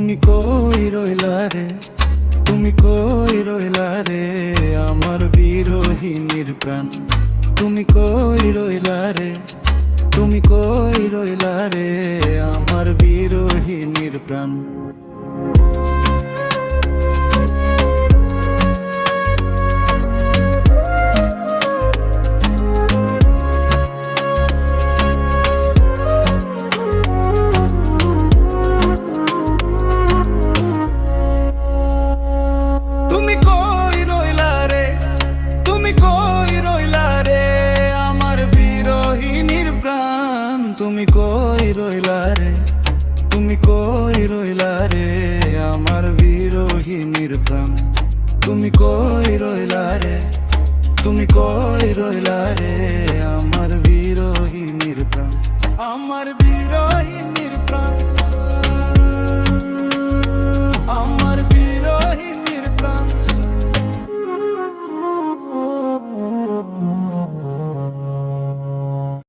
তুমি কই রইলা রে, তুমি কই রইলা রে আমার বিরহিনীর প্রাণ। তুমি কই রইলা রে, তুমি কই রইলা রে আমার বিরহিনীর প্রাণ। তুমি কই রইলা রে, তুমি কই রইলা রে আমার বিরহিনীর প্রাণ। তুমি কই রইলা রে, তুমি কই রইলা রে আমার বিরহিনীর প্রাণ। তুমি কই